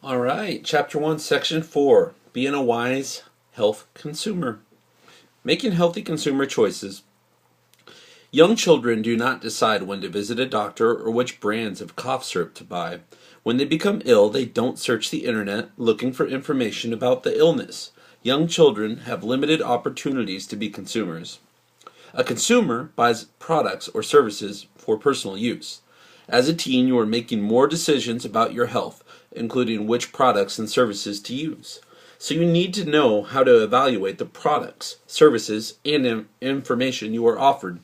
All right, Chapter 1, Section 4, Being a Wise Health Consumer. Making healthy consumer choices. Young children do not decide when to visit a doctor or which brands of cough syrup to buy. When they become ill, they don't search the internet looking for information about the illness. Young children have limited opportunities to be consumers. A consumer buys products or services for personal use. As a teen, you are making more decisions about your health, including which products and services to use. So you need to know how to evaluate the products, services, and information you are offered.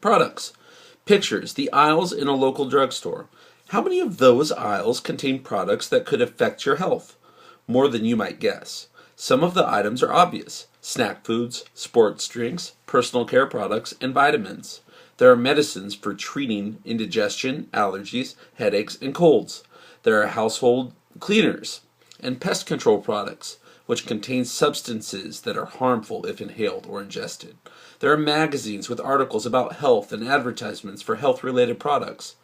Products. Pictures. The aisles in a local drugstore. How many of those aisles contain products that could affect your health? More than you might guess. Some of the items are obvious. Snack foods, sports drinks, personal care products, and vitamins. There are medicines for treating indigestion, allergies, headaches, and colds. There are household cleaners and pest control products, which contain substances that are harmful if inhaled or ingested. There are magazines with articles about health and advertisements for health-related products.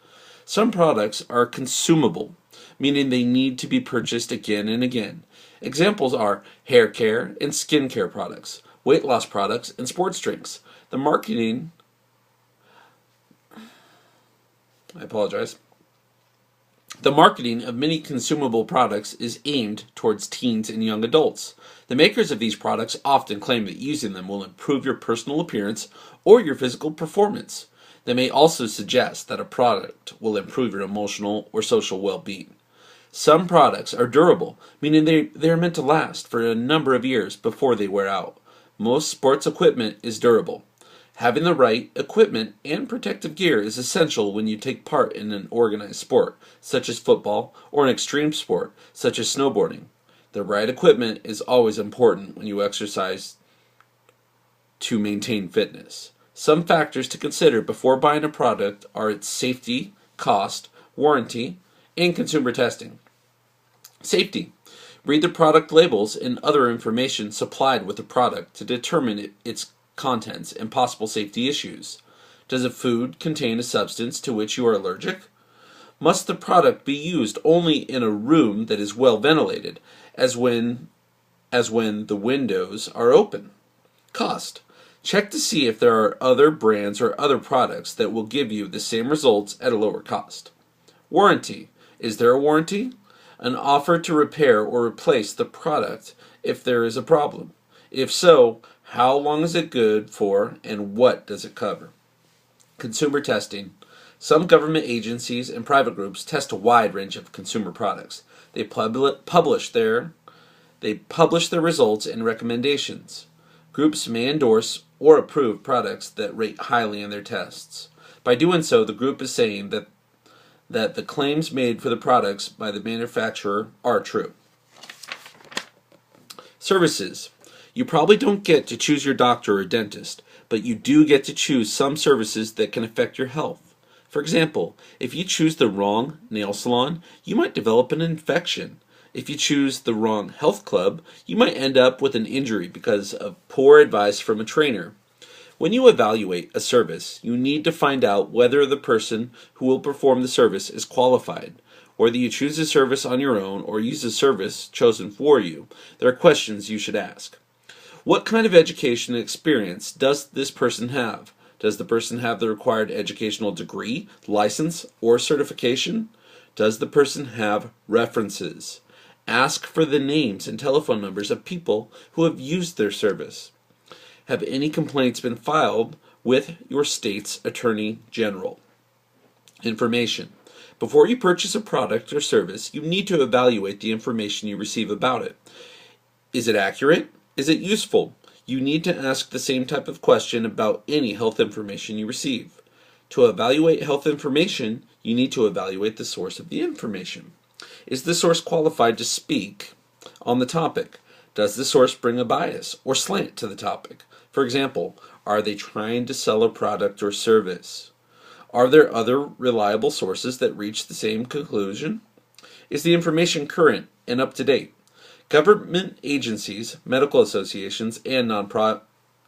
Some products are consumable, meaning they need to be purchased again and again. Examples are hair care and skin care products, weight loss products, and sports drinks. The marketing of many consumable products is aimed towards teens and young adults. The makers of these products often claim that using them will improve your personal appearance or your physical performance. They may also suggest that a product will improve your emotional or social well-being. Some products are durable, meaning they are meant to last for a number of years before they wear out. Most sports equipment is durable. Having the right equipment and protective gear is essential when you take part in an organized sport, such as football, or an extreme sport, such as snowboarding. The right equipment is always important when you exercise to maintain fitness. Some factors to consider before buying a product are its safety, cost, warranty, and consumer testing. Safety. Read the product labels and other information supplied with the product to determine its contents and possible safety issues. Does a food contain a substance to which you are allergic? Must the product be used only in a room that is well ventilated, as when the windows are open? Cost. Check to see if there are other brands or other products that will give you the same results at a lower cost. Warranty. Is there a warranty? An offer to repair or replace the product if there is a problem. If so, how long is it good for and what does it cover? Consumer testing. Some government agencies and private groups test a wide range of consumer products. They publish their results and recommendations. Groups may endorse or approve products that rate highly in their tests. By doing so, the group is saying that the claims made for the products by the manufacturer are true. Services. You probably don't get to choose your doctor or dentist, but you do get to choose some services that can affect your health. For example, if you choose the wrong nail salon, you might develop an infection. If you choose the wrong health club, you might end up with an injury because of poor advice from a trainer. When you evaluate a service, you need to find out whether the person who will perform the service is qualified. Whether you choose a service on your own or use a service chosen for you, there are questions you should ask. What kind of education and experience does this person have? Does the person have the required educational degree, license, or certification? Does the person have references? Ask for the names and telephone numbers of people who have used their service. Have any complaints been filed with your state's attorney general? Information. Before you purchase a product or service, you need to evaluate the information you receive about it. Is it accurate? Is it useful? You need to ask the same type of question about any health information you receive. To evaluate health information, you need to evaluate the source of the information. Is the source qualified to speak on the topic? Does the source bring a bias or slant to the topic? For example, are they trying to sell a product or service? Are there other reliable sources that reach the same conclusion? Is the information current and up to date? Government agencies, medical associations, and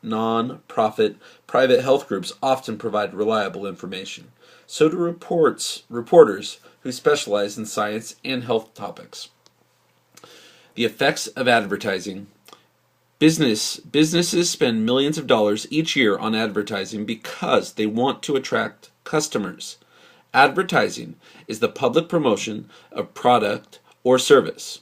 non-profit private health groups often provide reliable information. So do reporters who specialize in science and health topics. The effects of advertising. Businesses spend millions of dollars each year on advertising because they want to attract customers. Advertising is the public promotion of product or service.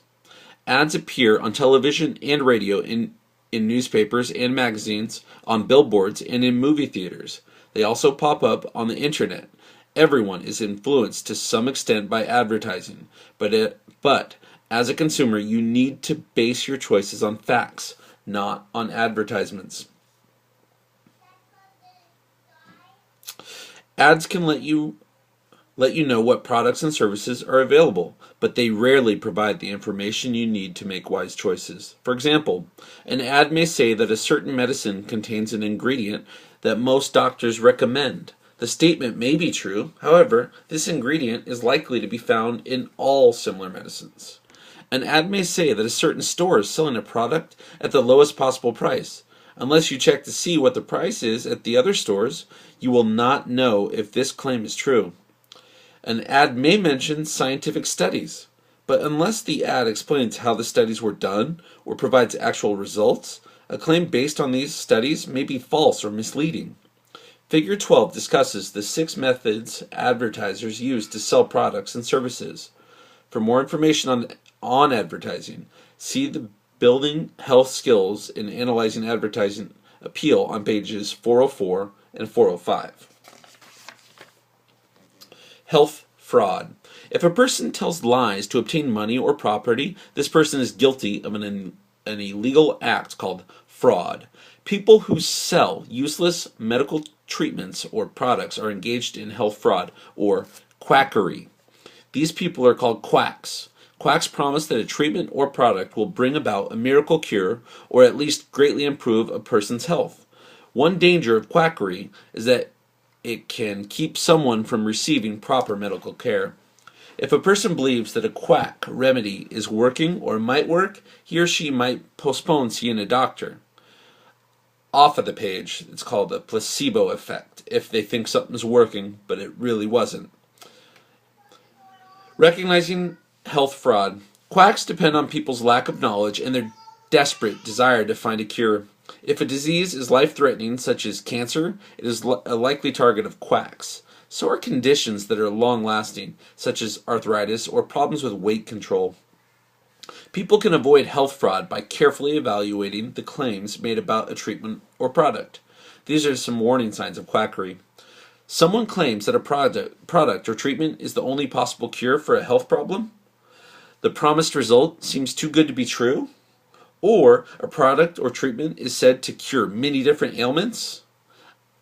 Ads appear on television and radio, in newspapers and magazines, on billboards, and in movie theaters. They also pop up on the internet. Everyone is influenced to some extent by advertising, but as a consumer, you need to base your choices on facts, not on advertisements. Ads can let you know what products and services are available, but they rarely provide the information you need to make wise choices. For example, an ad may say that a certain medicine contains an ingredient that most doctors recommend. The statement may be true, however, this ingredient is likely to be found in all similar medicines. An ad may say that a certain store is selling a product at the lowest possible price. Unless you check to see what the price is at the other stores, you will not know if this claim is true. An ad may mention scientific studies, but unless the ad explains how the studies were done or provides actual results, a claim based on these studies may be false or misleading. Figure 12 discusses the 6 methods advertisers use to sell products and services. For more information on advertising, see the Building Health Skills in Analyzing Advertising Appeal on pages 404 and 405. Health fraud. If a person tells lies to obtain money or property, this person is guilty of an illegal act called fraud. People who sell useless medical treatments or products are engaged in health fraud or quackery. These people are called quacks. Quacks promise that a treatment or product will bring about a miracle cure or at least greatly improve a person's health. One danger of quackery is that it can keep someone from receiving proper medical care. If a person believes that a quack remedy is working or might work, he or she might postpone seeing a doctor. Off of the page, it's called a placebo effect, if they think something's working, but it really wasn't. Recognizing health fraud. Quacks depend on people's lack of knowledge and their desperate desire to find a cure. If a disease is life-threatening, such as cancer, it is a likely target of quacks. So are conditions that are long-lasting, such as arthritis or problems with weight control. People can avoid health fraud by carefully evaluating the claims made about a treatment or product. These are some warning signs of quackery. Someone claims that a product or treatment is the only possible cure for a health problem. The promised result seems too good to be true. Or a product or treatment is said to cure many different ailments.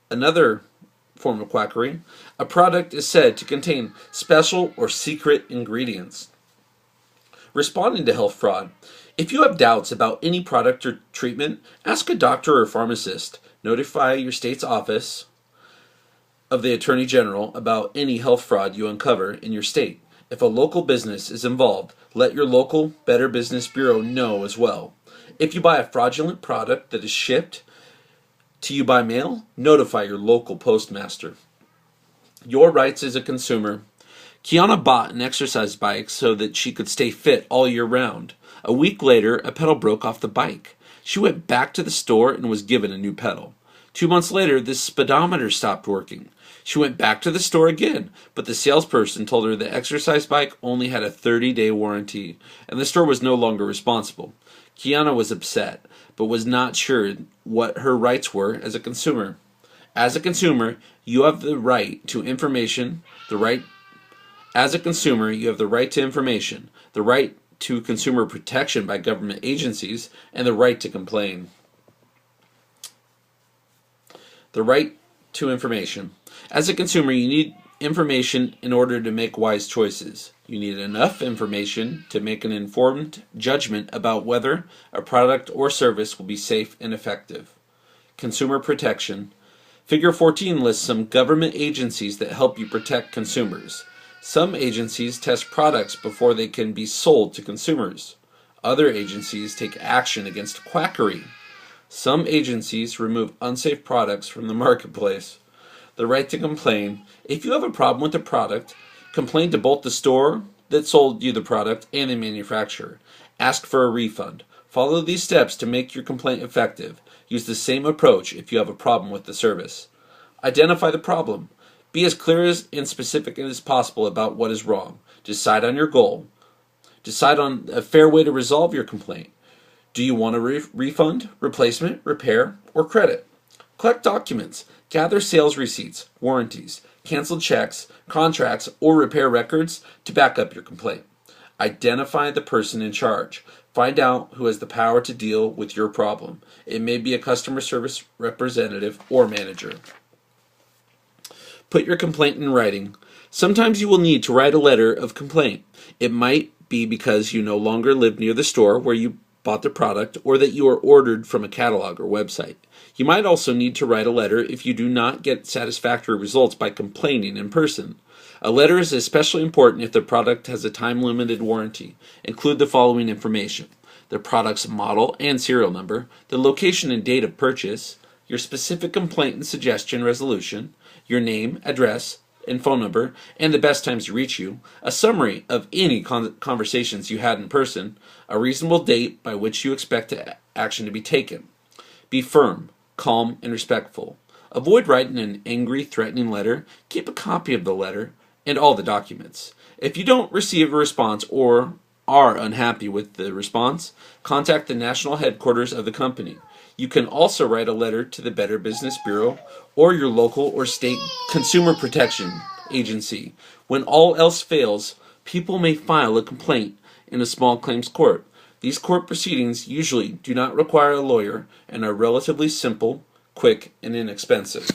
Another form of quackery. A product is said to contain special or secret ingredients. Responding to health fraud. If you have doubts about any product or treatment, ask a doctor or pharmacist. Notify your state's office of the Attorney General about any health fraud you uncover in your state. If a local business is involved, let your local Better Business Bureau know as well. If you buy a fraudulent product that is shipped to you by mail, notify your local postmaster. Your rights as a consumer. Kiana bought an exercise bike so that she could stay fit all year round. A week later, a pedal broke off the bike. She went back to the store and was given a new pedal. 2 months later, the speedometer stopped working. She went back to the store again, but the salesperson told her the exercise bike only had a 30-day warranty, and the store was no longer responsible. Kiana was upset, but was not sure what her rights were as a consumer. As a consumer, you have the right to information, As a consumer, you have the right to information, the right to consumer protection by government agencies, and the right to complain. The right to information. As a consumer, you need information in order to make wise choices. You need enough information to make an informed judgment about whether a product or service will be safe and effective. Consumer protection. Figure 14 lists some government agencies that help you protect consumers. Some agencies test products before they can be sold to consumers. Other agencies take action against quackery. Some agencies remove unsafe products from the marketplace. The right to complain. If you have a problem with the product, complain to both the store that sold you the product and the manufacturer. Ask for a refund. Follow these steps to make your complaint effective. Use the same approach if you have a problem with the service. Identify the problem. Be as clear and specific as possible about what is wrong. Decide on your goal. Decide on a fair way to resolve your complaint. Do you want a refund, replacement, repair, or credit? Collect documents. Gather sales receipts, warranties, canceled checks, contracts, or repair records to back up your complaint. Identify the person in charge. Find out who has the power to deal with your problem. It may be a customer service representative or manager. Put your complaint in writing. Sometimes you will need to write a letter of complaint. It might be because you no longer live near the store where you bought the product or that you are ordered from a catalog or website. You might also need to write a letter if you do not get satisfactory results by complaining in person. A letter is especially important if the product has a time-limited warranty. Include the following information: the product's model and serial number, the location and date of purchase, your specific complaint and suggestion resolution, your name, address, and phone number, and the best times to reach you, a summary of any conversations you had in person, a reasonable date by which you expect action to be taken. Be firm, calm, and respectful. Avoid writing an angry, threatening letter. Keep a copy of the letter and all the documents. If you don't receive a response or are unhappy with the response, contact the national headquarters of the company. You can also write a letter to the Better Business Bureau or your local or state consumer protection agency. When all else fails, people may file a complaint in a small claims court. These court proceedings usually do not require a lawyer and are relatively simple, quick, and inexpensive.